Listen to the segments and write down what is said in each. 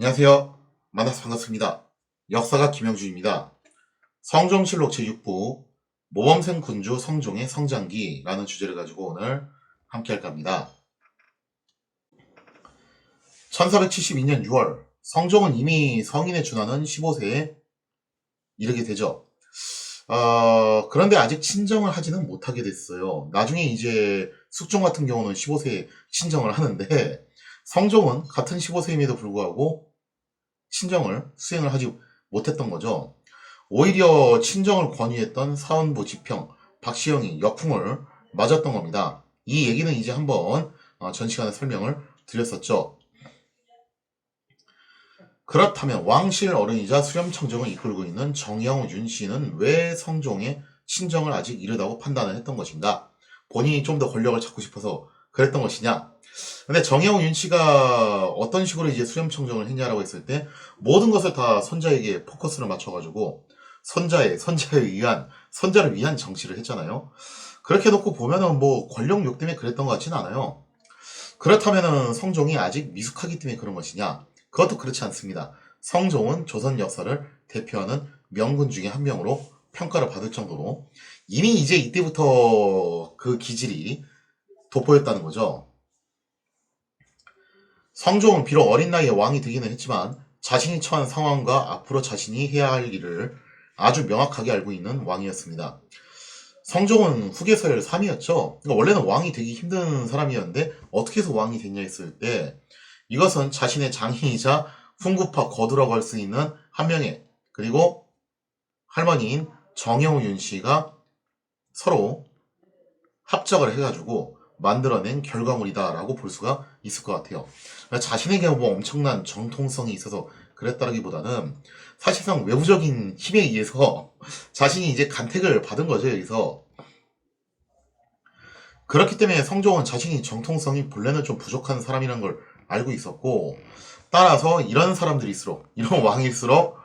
안녕하세요. 만나서 반갑습니다. 역사가 김영준입니다. 성종실록 제6부 모범생 군주 성종의 성장기라는 주제를 가지고 오늘 함께 할까 합니다. 1472년 6월 성종은 이미 성인에 준하는 15세에 이르게 되죠. 그런데 아직 친정을 하지는 못하게 됐어요. 나중에 이제 숙종 같은 경우는 15세에 친정을 하는데 성종은 같은 15세임에도 불구하고 친정을 수행을 하지 못했던 거죠. 오히려 친정을 권유했던 사원부 지평 박시영이 역풍을 맞았던 겁니다. 이 얘기는 이제 한번 전 시간에 설명을 드렸었죠. 그렇다면 왕실 어른이자 수렴청정을 이끌고 있는 정영훈 윤씨는 왜 성종의 친정을 아직 이르다고 판단을 했던 것인가? 본인이 좀 더 권력을 찾고 싶어서 그랬던 것이냐? 근데 정영훈 윤씨가 어떤 식으로 이제 수렴청정을 했냐라고 했을 때 모든 것을 다 손자에게 포커스를 맞춰가지고 선자를 위한 정치를 했잖아요. 그렇게 놓고 보면은 뭐 권력욕 때문에 그랬던 것 같지는 않아요. 그렇다면은 성종이 아직 미숙하기 때문에 그런 것이냐? 그것도 그렇지 않습니다. 성종은 조선 역사를 대표하는 명군 중에 한 명으로 평가를 받을 정도로 이미 이제 이때부터 그 기질이 돋보였다는 거죠. 성종은 비록 어린 나이에 왕이 되기는 했지만 자신이 처한 상황과 앞으로 자신이 해야 할 일을 아주 명확하게 알고 있는 왕이었습니다. 성종은 후계서열 3이었죠. 그러니까 원래는 왕이 되기 힘든 사람이었는데 어떻게 해서 왕이 됐냐 했을 때 이것은 자신의 장인이자 훈구파 거두라고 할 수 있는 한 명의 그리고 할머니인 정영훈 윤씨가 서로 합작을 해가지고 만들어낸 결과물이다라고 볼 수가 있을 것 같아요. 자신에게 뭐 엄청난 정통성이 있어서 그랬다기보다는 사실상 외부적인 힘에 의해서 자신이 이제 간택을 받은 거죠, 여기서. 그렇기 때문에 성종은 자신이 정통성이 본래는 좀 부족한 사람이라는 걸 알고 있었고, 따라서 이런 사람들일수록, 이런 왕일수록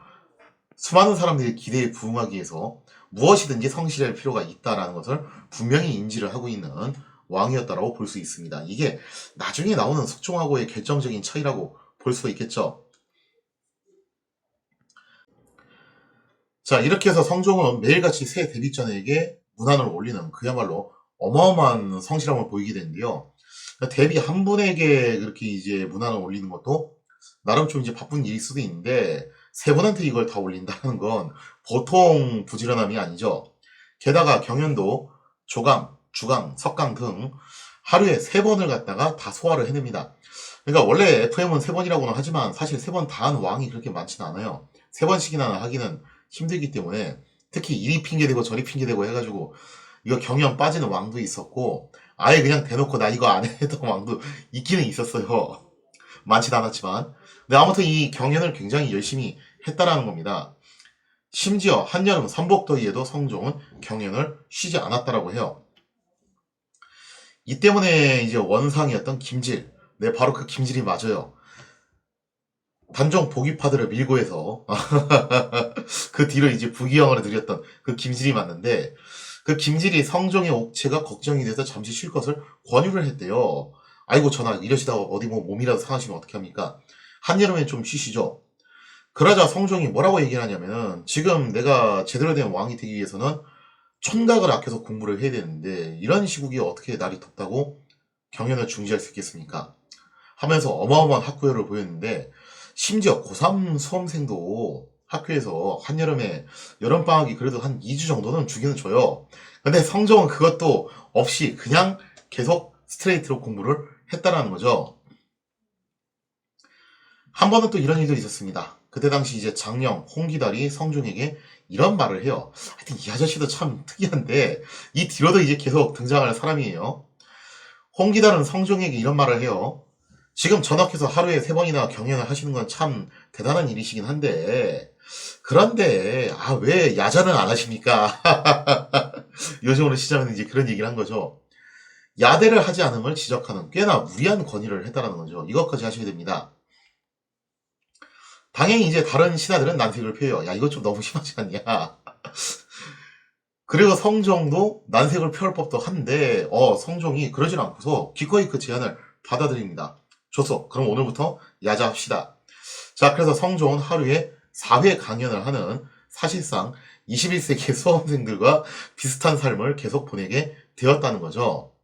수많은 사람들의 기대에 부응하기 위해서 무엇이든지 성실할 필요가 있다는 것을 분명히 인지를 하고 있는 왕이었다라고 볼 수 있습니다. 이게 나중에 나오는 숙종하고의 결정적인 차이라고 볼 수 있겠죠. 자, 이렇게 해서 성종은 매일같이 새 대비전에게 문안을 올리는 그야말로 어마어마한 성실함을 보이게 되는데요. 대비 한 분에게 그렇게 이제 문안을 올리는 것도 나름 좀 이제 바쁜 일일 수도 있는데 세 분한테 이걸 다 올린다는 건 보통 부지런함이 아니죠. 게다가 경연도 조강, 주강, 석강 등 하루에 3번을 갖다가 다 소화를 해냅니다. 그러니까 원래 FM은 3번이라고는 하지만 사실 3번 다 하는 왕이 그렇게 많지는 않아요. 3번씩이나 하기는 힘들기 때문에 특히 이리 핑계대고 저리 핑계대고 해가지고 이거 경연 빠지는 왕도 있었고 아예 그냥 대놓고 나 이거 안 했던 왕도 있기는 있었어요. 많지는 않았지만. 근데 아무튼 이 경연을 굉장히 열심히 했다라는 겁니다. 심지어 한여름 삼복더위에도 성종은 경연을 쉬지 않았다라고 해요. 이 때문에 이제 원상이었던 김질, 네, 바로 그 김질이 맞아요. 단종 복위파들을 밀고 해서 그 뒤로 이제 부귀영화를 누렸던 그 김질이 맞는데 그 김질이 성종의 옥체가 걱정이 돼서 잠시 쉴 것을 권유를 했대요. 아이고 전하 이러시다가 어디 뭐 몸이라도 상하시면 어떻게 합니까? 한여름엔 좀 쉬시죠. 그러자 성종이 뭐라고 얘기를 하냐면은 지금 내가 제대로 된 왕이 되기 위해서는 촌각을 아껴서 공부를 해야 되는데 이런 시국이 어떻게 날이 덥다고 경연을 중지할 수 있겠습니까? 하면서 어마어마한 학구열을 보였는데 심지어 고3 수험생도 학교에서 한여름에 여름방학이 그래도 한 2주 정도는 주기는 줘요. 근데 성종은 그것도 없이 그냥 계속 스트레이트로 공부를 했다라는 거죠. 한 번은 또 이런 일들이 있었습니다. 그때 당시 이제 장령, 홍기달이 성종에게 이런 말을 해요. 하여튼 이 아저씨도 참 특이한데 이 뒤로도 이제 계속 등장할 사람이에요. 홍기달은 성종에게 이런 말을 해요. 지금 전학해서 하루에 3번이나 경연을 하시는 건 참 대단한 일이시긴 한데 그런데 왜 야자는 안 하십니까? 요즘으로 시작은 이제 그런 얘기를 한 거죠. 야대를 하지 않음을 지적하는 꽤나 무리한 권유를 했다라는 거죠. 이것까지 하셔야 됩니다. 당연히 이제 다른 신하들은 난색을 펴요. 야 이거 좀 너무 심하지 않냐? 그리고 성종도 난색을 펴올 법도 한데 성종이 그러질 않고서 기꺼이 그 제안을 받아들입니다. 좋소. 그럼 오늘부터 야자합시다. 자, 그래서 성종은 하루에 4회 강연을 하는 사실상 21세기 수험생들과 비슷한 삶을 계속 보내게 되었다는 거죠.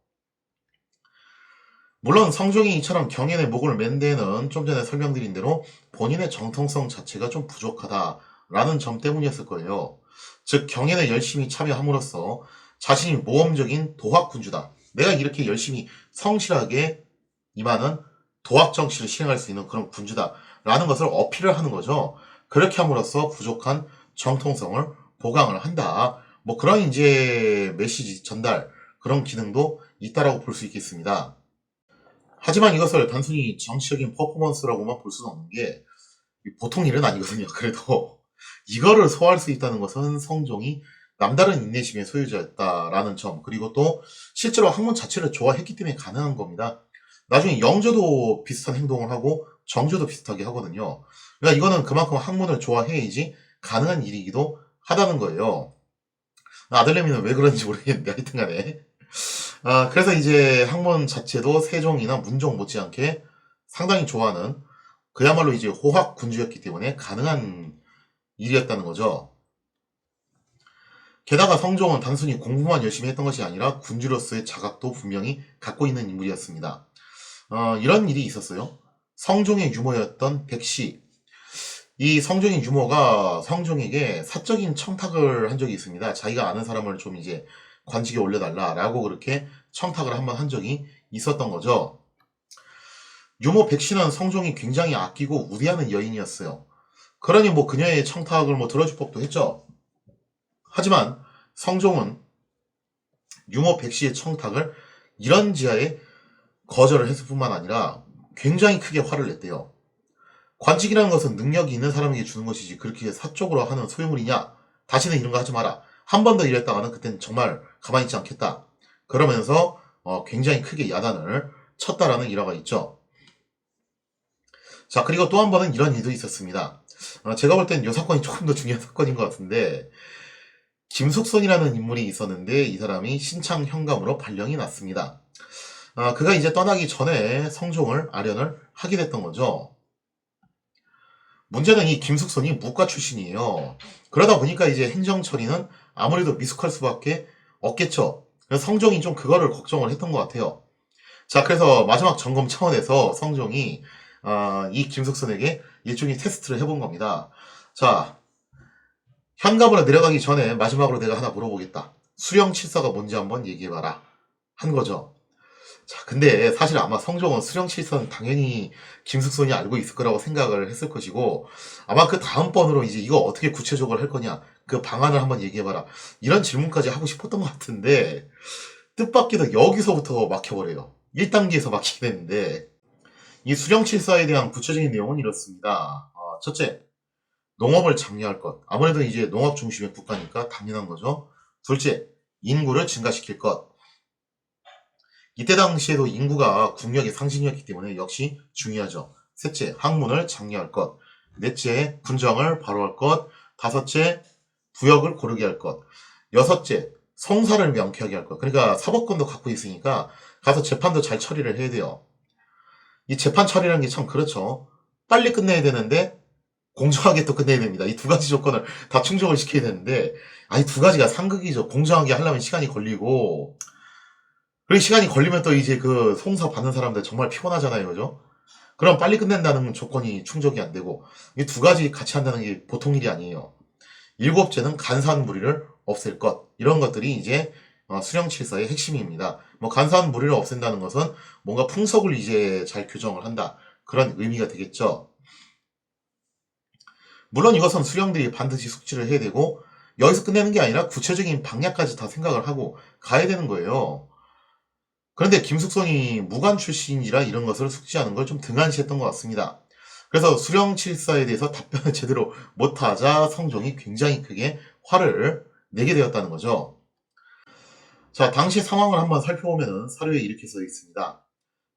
물론 성종이 이처럼 경연의 목을 맨 데는 좀 전에 설명드린 대로 본인의 정통성 자체가 좀 부족하다라는 점 때문이었을 거예요. 즉 경연에 열심히 참여함으로써 자신이 모험적인 도학군주다. 내가 이렇게 열심히 성실하게 임하는 도학 정치를 실행할 수 있는 그런 군주다라는 것을 어필을 하는 거죠. 그렇게 함으로써 부족한 정통성을 보강을 한다. 뭐 그런 이제 메시지 전달 그런 기능도 있다라고 볼 수 있겠습니다. 하지만 이것을 단순히 정치적인 퍼포먼스라고만 볼 수는 없는 게 보통 일은 아니거든요. 그래도 이거를 소화할 수 있다는 것은 성종이 남다른 인내심의 소유자였다라는 점, 그리고 또 실제로 학문 자체를 좋아했기 때문에 가능한 겁니다. 나중에 영조도 비슷한 행동을 하고 정조도 비슷하게 하거든요. 그러니까 이거는 그만큼 학문을 좋아해야지 가능한 일이기도 하다는 거예요. 아들내미는 왜 그런지 모르겠는데 하여튼 간에 그래서 이제 학문 자체도 세종이나 문종 못지않게 상당히 좋아하는 그야말로 이제 호학 군주였기 때문에 가능한 일이었다는 거죠. 게다가 성종은 단순히 공부만 열심히 했던 것이 아니라 군주로서의 자각도 분명히 갖고 있는 인물이었습니다. 이런 일이 있었어요. 성종의 유모였던 백시. 이 성종의 유모가 성종에게 사적인 청탁을 한 적이 있습니다. 자기가 아는 사람을 좀 이제 관직에 올려달라라고 그렇게 청탁을 한번 한 적이 있었던 거죠. 유모 백씨는 성종이 굉장히 아끼고 우대하는 여인이었어요. 그러니 뭐 그녀의 청탁을 뭐 들어줄 법도 했죠. 하지만 성종은 유모 백씨의 청탁을 이런지하에 거절을 했을 뿐만 아니라 굉장히 크게 화를 냈대요. 관직이라는 것은 능력이 있는 사람에게 주는 것이지 그렇게 사적으로 하는 소유물이냐? 다시는 이런 거 하지 마라. 한 번 더 이랬다가는 그땐 정말 가만히 있지 않겠다. 그러면서 굉장히 크게 야단을 쳤다라는 일화가 있죠. 자, 그리고 또 한 번은 이런 일도 있었습니다. 제가 볼 땐 이 사건이 조금 더 중요한 사건인 것 같은데 김숙손이라는 인물이 있었는데 이 사람이 신창 현감으로 발령이 났습니다. 그가 이제 떠나기 전에 성종을 아련을 하게 됐던 거죠. 문제는 이 김숙손이 무과 출신이에요. 그러다 보니까 이제 행정 처리는 아무래도 미숙할 수밖에 없겠죠. 그래서 성종이 좀 그거를 걱정을 했던 것 같아요. 자, 그래서 마지막 점검 차원에서 성종이 이 김숙손에게 일종의 테스트를 해본 겁니다. 자, 현감으로 내려가기 전에 마지막으로 내가 하나 물어보겠다. 수령칠사가 뭔지 한번 얘기해봐라. 한 거죠. 자, 근데 사실 아마 성종은 수령칠사는 당연히 김숙손이 알고 있을 거라고 생각을 했을 것이고 아마 그 다음번으로 이제 이거 어떻게 구체적으로 할 거냐 그 방안을 한번 얘기해봐라 이런 질문까지 하고 싶었던 것 같은데 뜻밖에도 여기서부터 막혀버려요. 1단계에서 막히게 되는데 이 수령칠사에 대한 구체적인 내용은 이렇습니다. 첫째, 농업을 장려할 것. 아무래도 이제 농업 중심의 국가니까 당연한 거죠. 둘째, 인구를 증가시킬 것. 이때 당시에도 인구가 국력의 상징이었기 때문에 역시 중요하죠. 셋째, 학문을 장려할 것. 넷째, 군정을 바로할 것. 다섯째, 부역을 고르게 할 것. 여섯째, 성사를 명쾌하게 할 것. 그러니까 사법권도 갖고 있으니까 가서 재판도 잘 처리를 해야 돼요. 이 재판 처리라는 게 참 그렇죠. 빨리 끝내야 되는데 공정하게 또 끝내야 됩니다. 이 두 가지 조건을 다 충족을 시켜야 되는데 이 두 가지가 상극이죠. 공정하게 하려면 시간이 걸리고 그리고 시간이 걸리면 또 이제 그 송사 받는 사람들 정말 피곤하잖아요. 그죠? 그럼 빨리 끝낸다는 조건이 충족이 안 되고 이 두 가지 같이 한다는 게 보통 일이 아니에요. 일곱째는 간사한 무리를 없앨 것. 이런 것들이 이제 수령칠사의 핵심입니다. 뭐 간사한 무리를 없앤다는 것은 뭔가 풍속을 이제 잘 규정을 한다. 그런 의미가 되겠죠. 물론 이것은 수령들이 반드시 숙지를 해야 되고 여기서 끝내는 게 아니라 구체적인 방향까지 다 생각을 하고 가야 되는 거예요. 그런데 김숙손이 무관 출신이라 이런 것을 숙지하는 걸 좀 등한시했던 것 같습니다. 그래서 수령칠사에 대해서 답변을 제대로 못하자 성종이 굉장히 크게 화를 내게 되었다는 거죠. 자, 당시 상황을 한번 살펴보면 사료에 이렇게 써 있습니다.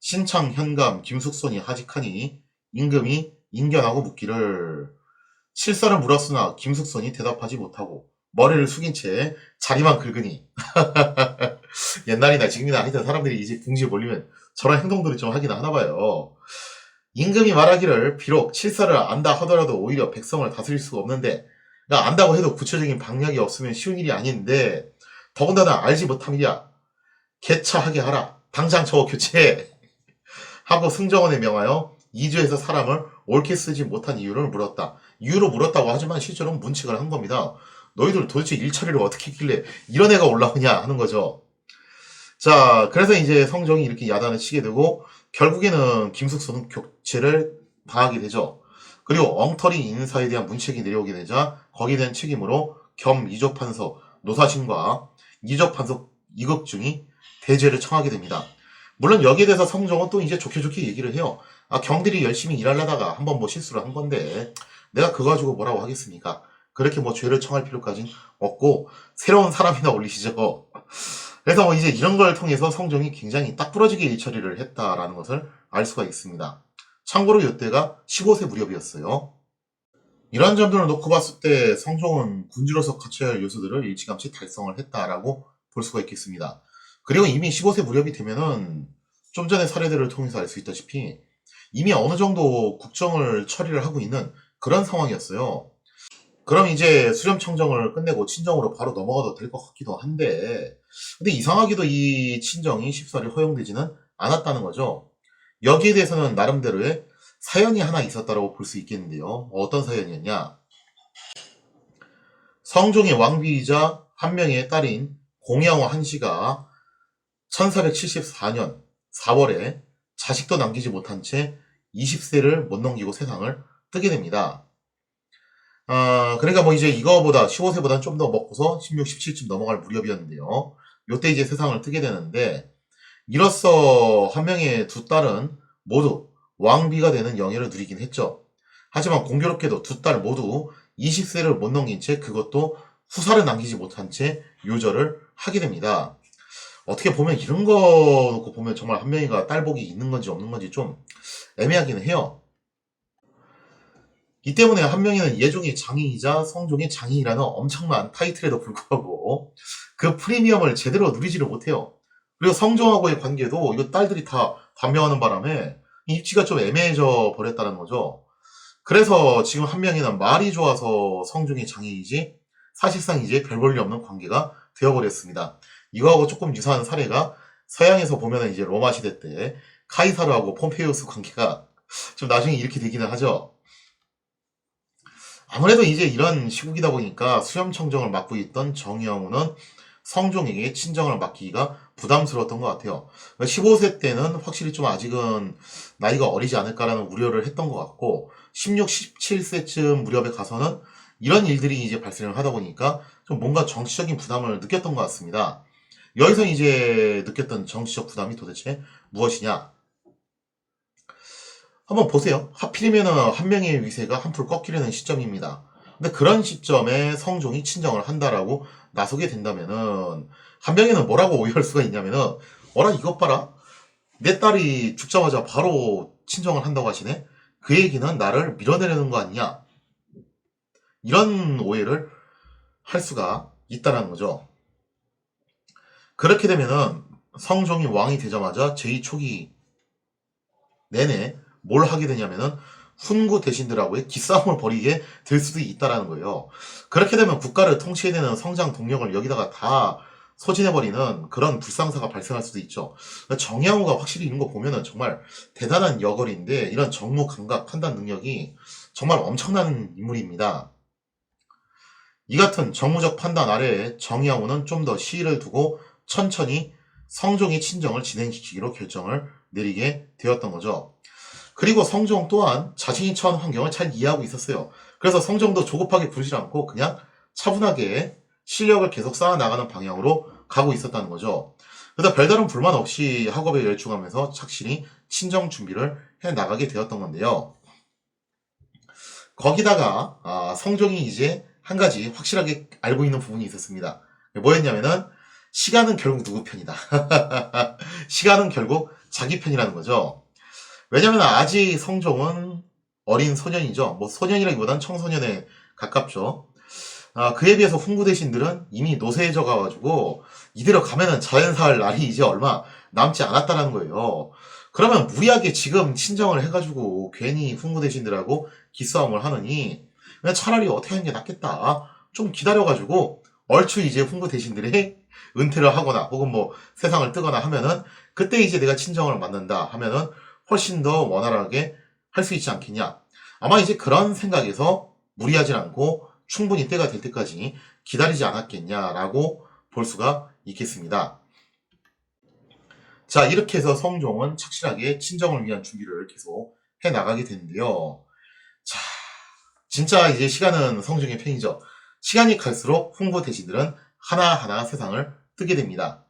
신창, 현감, 김숙손이 하직하니 임금이 인견하고 묻기를 칠사를 물었으나 김숙손이 대답하지 못하고 머리를 숙인 채 자리만 긁으니 옛날이나 지금이나 하여튼 사람들이 이제 궁지에 몰리면 저런 행동들을 좀 하긴 하나 봐요. 임금이 말하기를 비록 칠사를 안다 하더라도 오히려 백성을 다스릴 수가 없는데, 그러니까 안다고 해도 구체적인 방략이 없으면 쉬운 일이 아닌데, 더군다나 알지 못함이야. 개차하게 하라. 당장 저거 교체해. 하고 승정원에 명하여 이주에서 사람을 옳게 쓰지 못한 이유를 물었다. 이유로 물었다고 하지만 실제로는 문책을 한 겁니다. 너희들 도대체 일처리를 어떻게 했길래 이런 애가 올라오냐 하는 거죠. 자, 그래서 이제 성종이 이렇게 야단을 치게 되고 결국에는 김숙소는 교체를 당하게 되죠. 그리고 엉터리 인사에 대한 문책이 내려오게 되자 거기에 대한 책임으로 겸 이적판서 노사신과 이적판서 이극중이 대죄를 청하게 됩니다. 물론 여기에 대해서 성종은 또 이제 좋게 얘기를 해요. 아, 경들이 열심히 일하려다가 한번 뭐 실수를 한 건데 내가 그거 가지고 뭐라고 하겠습니까? 그렇게 뭐 죄를 청할 필요까지는 없고 새로운 사람이나 올리시죠. 그래서 뭐 이제 이런 걸 통해서 성종이 굉장히 딱 부러지게 일처리를 했다라는 것을 알 수가 있습니다. 참고로 이때가 15세 무렵이었어요. 이런 점들을 놓고 봤을 때 성종은 군주로서 갖춰야 할 요소들을 일찌감치 달성을 했다라고 볼 수가 있겠습니다. 그리고 이미 15세 무렵이 되면은 좀 전의 사례들을 통해서 알 수 있다시피 이미 어느 정도 국정을 처리를 하고 있는 그런 상황이었어요. 그럼 이제 수렴청정을 끝내고 친정으로 바로 넘어가도 될 것 같기도 한데, 근데 이상하게도 이 친정이 쉽사리 허용되지는 않았다는 거죠. 여기에 대해서는 나름대로의 사연이 하나 있었다고 볼 수 있겠는데요. 어떤 사연이었냐? 성종의 왕비이자 한 명의 딸인 공양호 한씨가 1474년 4월에 자식도 남기지 못한 채 20세를 못 넘기고 세상을 뜨게 됩니다. 그러니까 뭐 이제 이거보다 15세보다는 좀 더 먹고서 16, 17쯤 넘어갈 무렵이었는데요. 요때 이제 세상을 뜨게 되는데, 이로써 한 명의 두 딸은 모두 왕비가 되는 영예를 누리긴 했죠. 하지만 공교롭게도 두 딸 모두 20세를 못 넘긴 채 그것도 후사를 남기지 못한 채 요절을 하게 됩니다. 어떻게 보면 이런 거 놓고 보면 정말 한 명이가 딸복이 있는 건지 없는 건지 좀 애매하기는 해요. 이 때문에 한 명이는 예종의 장인이자 성종의 장인이라는 엄청난 타이틀에도 불구하고 그 프리미엄을 제대로 누리지를 못해요. 그리고 성종하고의 관계도 이거 딸들이 다 반명하는 바람에 입지가 좀 애매해져 버렸다는 거죠. 그래서 지금 한 명이는 말이 좋아서 성종의 장인이지 사실상 이제 별 볼 일 없는 관계가 되어버렸습니다. 이거하고 조금 유사한 사례가 서양에서 보면은 이제 로마 시대 때 카이사르하고 폼페이우스 관계가 좀 나중에 이렇게 되기는 하죠. 아무래도 이제 이런 시국이다 보니까 수렴청정을 맡고 있던 정의왕후는 성종에게 친정을 맡기기가 부담스러웠던 것 같아요. 15세 때는 확실히 좀 아직은 나이가 어리지 않을까라는 우려를 했던 것 같고 16, 17세쯤 무렵에 가서는 이런 일들이 이제 발생을 하다 보니까 좀 뭔가 정치적인 부담을 느꼈던 것 같습니다. 여기서 이제 느꼈던 정치적 부담이 도대체 무엇이냐? 한번 보세요. 하필이면 한 명의 위세가 한풀 꺾이려는 시점입니다. 근데 그런 시점에 성종이 친정을 한다라고 나서게 된다면은 한 명에는 뭐라고 오해할 수가 있냐면은 어라 이것 봐라. 내 딸이 죽자마자 바로 친정을 한다고 하시네. 그 얘기는 나를 밀어내려는 거 아니냐. 이런 오해를 할 수가 있다는 거죠. 그렇게 되면은 성종이 왕이 되자마자 제2초기 내내 뭘 하게 되냐면은 훈구 대신들하고의 기싸움을 벌이게 될 수도 있다라는 거예요. 그렇게 되면 국가를 통치해야 되는 성장 동력을 여기다가 다 소진해버리는 그런 불상사가 발생할 수도 있죠. 정양호가 확실히 이런 거 보면은 정말 대단한 여걸인데 이런 정무 감각 판단 능력이 정말 엄청난 인물입니다. 이 같은 정무적 판단 아래에 정양호는 좀 더 시일을 두고 천천히 성종의 친정을 진행시키기로 결정을 내리게 되었던 거죠. 그리고 성종 또한 자신이 처한 환경을 잘 이해하고 있었어요. 그래서 성종도 조급하게 굴지 않고 그냥 차분하게 실력을 계속 쌓아나가는 방향으로 가고 있었다는 거죠. 그래서 별다른 불만 없이 학업에 열중하면서 착실히 친정 준비를 해나가게 되었던 건데요. 거기다가 성종이 이제 한 가지 확실하게 알고 있는 부분이 있었습니다. 뭐였냐면은 시간은 결국 누구 편이다. 시간은 결국 자기 편이라는 거죠. 왜냐면 아직 성종은 어린 소년이죠. 뭐 소년이라기보단 청소년에 가깝죠. 그에 비해서 훈구 대신들은 이미 노쇠해져 가가지고 이대로 가면은 자연사할 날이 이제 얼마 남지 않았다는 거예요. 그러면 무리하게 지금 친정을 해가지고 괜히 훈구 대신들하고 기싸움을 하느니 그냥 차라리 어떻게 하는 게 낫겠다. 좀 기다려가지고 얼추 이제 훈구 대신들이 은퇴를 하거나 혹은 뭐 세상을 뜨거나 하면은 그때 이제 내가 친정을 맡는다 하면은 훨씬 더 원활하게 할 수 있지 않겠냐. 아마 이제 그런 생각에서 무리하지 않고 충분히 때가 될 때까지 기다리지 않았겠냐라고 볼 수가 있겠습니다. 자, 이렇게 해서 성종은 착실하게 친정을 위한 준비를 계속 해 나가게 되는데요. 자, 진짜 이제 시간은 성종의 편이죠. 시간이 갈수록 훈구 대신들은 하나하나 세상을 뜨게 됩니다.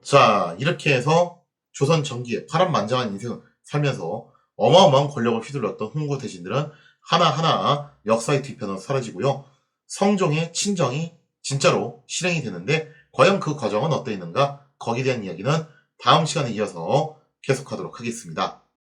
자, 이렇게 해서 조선 전기에 파란만장한 인생을 살면서 어마어마한 권력을 휘둘렀던 훈구 대신들은 하나하나 역사의 뒤편으로 사라지고요. 성종의 친정이 진짜로 실행이 되는데 과연 그 과정은 어떠했는가? 거기에 대한 이야기는 다음 시간에 이어서 계속하도록 하겠습니다.